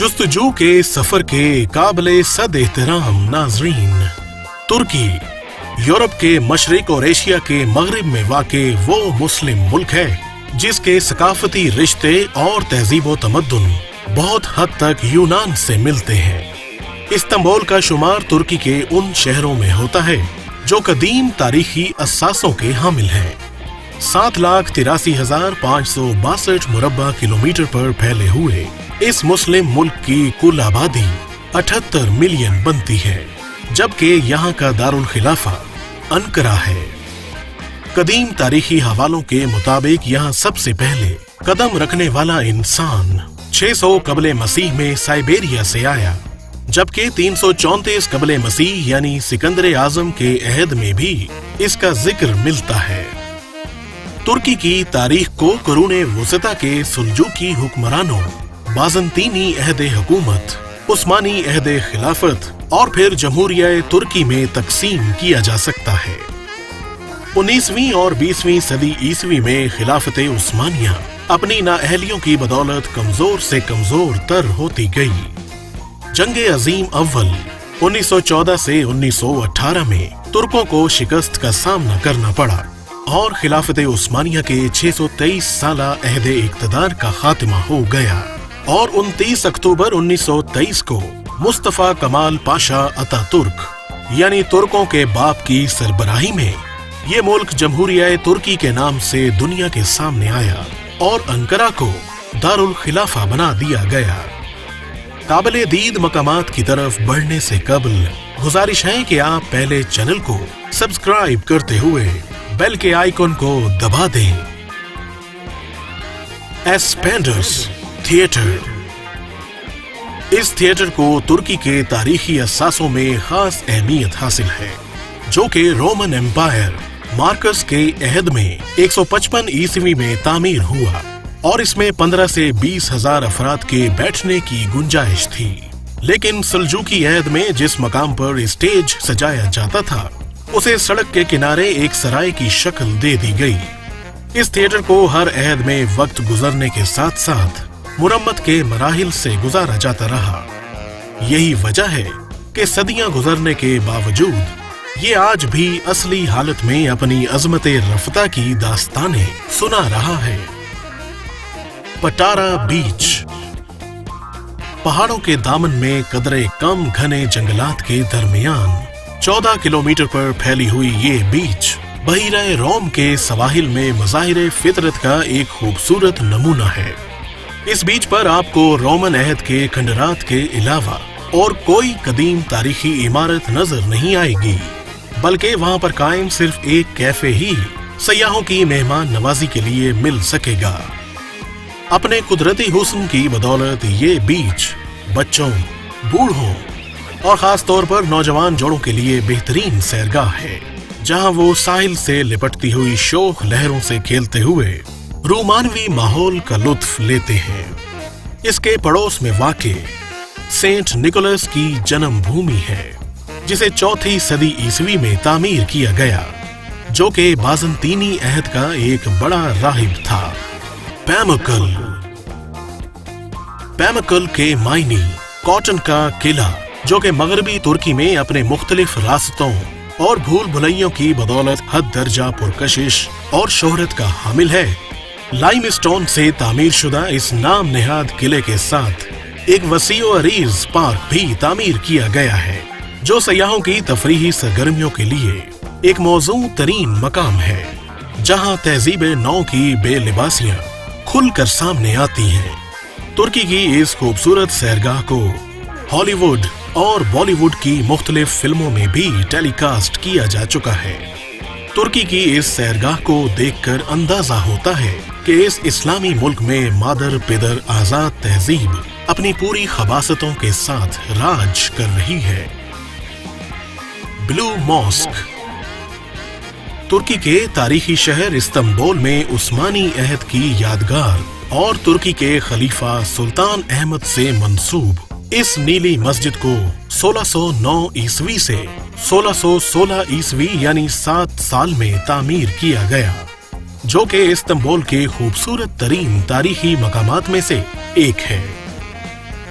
जुस्तजू के सफर के काबिले सद एहतराम नाजरीन, तुर्की यूरोप के मशरिक और एशिया के मगरिब में वाक़े वो मुस्लिम मुल्क है जिसके सकाफती रिश्ते और तहजीब व तमद्दुन बहुत हद तक यूनान से मिलते हैं। इस्तांबुल का शुमार तुर्की के उन शहरों में होता है जो कदीम तारीखी असासों के हामिल हैं। 7,83,562 मुरब्बा किलोमीटर पर फैले हुए इस मुस्लिम मुल्क की कुल आबादी 78 मिलियन बनती है, जबकि यहाँ का दारुल खिलाफा अनकरा है। कदीम तारीखी हवालों के मुताबिक यहाँ सबसे पहले कदम रखने वाला इंसान 600 कबले मसीह में साइबेरिया से आया, जबकि 334 कबले मसीह यानी सिकंदर आजम के अहद में भी इसका जिक्र मिलता है। तुर्की की तारीख को कुरूने वुसता के सुल्जूकी हुक्मरानों, बाज़ंतीनी अहद हुकूमत, उस्मानी अहद खिलाफत और फिर जमहूरिया तुर्की में तकसीम किया जा सकता है। 19वीं और 20वीं सदी ईसवी में खिलाफत उस्मानिया अपनी नाअहलियों की बदौलत कमजोर से कमजोर तर होती गई। जंगे अजीम अव्वल 1914 से 1918 में तुर्कों को शिकस्त का सामना करना पड़ा और खिलाफत उस्मानिया के 623 साला अहद इक़्तिदार का खात्मा हो गया और 29 अक्टूबर 1923 को मुस्तफा कमाल पाशा अतातुर्क यानी तुर्कों के बाप की सरबराही में ये मुल्क जमहूरिया तुर्की के नाम से दुनिया के सामने आया और अंकारा को दारुल खिलाफा बना दिया गया। काबिले दीद मकामात की तरफ बढ़ने से कबल गुजारिश है कि आप पहले चैनल को सब्सक्राइब करते हुए बेल के आइकन को दबा दें। एस्पेंडर्स थिएटर, इस थिएटर को तुर्की के तारीखी असासों में खास अहमियत हासिल है, जो कि रोमन एम्पायर मार्कस के अहद में 155 ईस्वी में तामीर हुआ और इसमें 15 से 20 हजार अफराद के बैठने की गुंजाइश थी। लेकिन सल्जूकी अहद में जिस मकाम पर स्टेज सजाया जाता था उसे सड़क के किनारे एक सराय की शक्ल दे दी गई। इस थिएटर को हर अहद में वक्त गुजरने के साथ साथ मुरम्मत के मराहिल से गुजारा जाता रहा। यही वजह है कि सदियां गुजरने के बावजूद ये आज भी असली हालत में अपनी अजमत रफ्ता की दास्तानें सुना रहा है। पटारा बीच, पहाड़ों के दामन में कदरे कम घने जंगलात के दरमियान 14 किलोमीटर पर फैली हुई ये बीच बहीरा रोम के सवाहिल में मज़ाहिर फितरत का एक खूबसूरत नमूना है। इस बीच पर आपको रोमन अहद के खंडरात के अलावा और कोई कदीम तारीखी इमारत नजर नहीं आएगी, बल्कि वहां पर कायम सिर्फ एक कैफे ही सयाहों की मेहमान नवाजी के लिए मिल सकेगा। अपने कुदरती हुस्न की बदौलत ये बीच बच्चों, बूढ़ों और खास तौर पर नौजवान जोड़ों के लिए बेहतरीन सैरगाह है, जहां वो साहिल से लिपटती हुई शोख लहरों से खेलते हुए रोमानवी माहौल का लुत्फ लेते हैं। इसके पड़ोस में वाक़े सेंट निकोलस की जन्म भूमि है, जिसे 4वीं सदी ईसवी में तामीर किया गया, जो कि बाज़ंतीनी अहद का एक बड़ा राहिब था। पैमकल के मायनी कॉटन का किला, जो कि मगरबी तुर्की में अपने मुख्तलिफ रास्तों और भूल भुलैयों की बदौलत हद दर्जा पुरकशिश और शोहरत का हामिल है। लाइमस्टोन से तामीर शुदा इस नाम नेहाद किले के साथ एक वसीओ अरीज पार्क भी तामीर किया गया है, जो सयाहों की तफरीही सरगर्मियों के लिए एक मौजू तरीन मकाम है, जहां तहजीब नौ की बेलिबासियां खुलकर सामने आती हैं। तुर्की की इस खूबसूरत सैरगाह को हॉलीवुड और बॉलीवुड की मुख्तलिफ फिल्मों में भी टेलीकास्ट किया जा चुका है। तुर्की की इस सैरगाह को देखकर अंदाजा होता है कि इस इस्लामी मुल्क में मादर पिदर आजाद तहजीब अपनी पूरी खबासतों के साथ राज कर रही है। ब्लू मॉस्क, तुर्की के तारीखी शहर इस्तांबुल में उस्मानी अहद की यादगार और तुर्की के खलीफा सुल्तान अहमद से मंसूब इस नीली मस्जिद को 1609 ईस्वी से 1616 ईस्वी यानी 7 साल में तामीर किया गया, जो कि इस्तांबुल के खूबसूरत तरीन तारीखी मकामात में से एक है।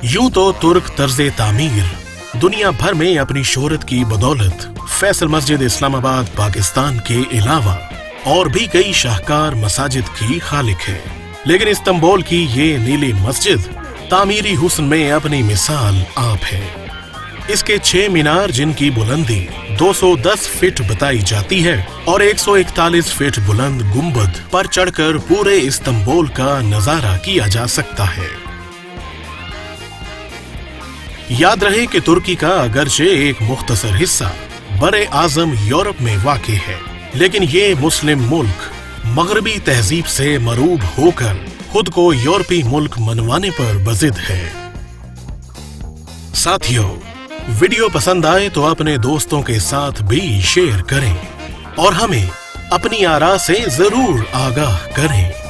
यूं तो तुर्क तर्ज़े तामीर दुनिया भर में अपनी शोहरत की बदौलत फैसल मस्जिद इस्लामाबाद पाकिस्तान के अलावा और भी कई शाहकार मसाजिद की खालिक है, लेकिन इस्तांबुल की ये नीली मस्जिद तामीरी हुस्न में अपनी मिसाल आप है। इसके 6 मीनार जिनकी बुलंदी 210 फीट बताई जाती है और 141 फीट बुलंद गुंबद पर चढ़कर पूरे इस्तांबुल का नजारा किया जा सकता है। याद रहे कि तुर्की का अगरचे एक मुख्तसर हिस्सा बरे आजम यूरोप में वाक़ है, लेकिन ये मुस्लिम मुल्क मगरबी तहजीब से मरूब होकर खुद को यूरोपी मुल्क मनवाने पर बजिद है। साथियों, वीडियो पसंद आए तो अपने दोस्तों के साथ भी शेयर करें और हमें अपनी आरा से जरूर आगाह करें।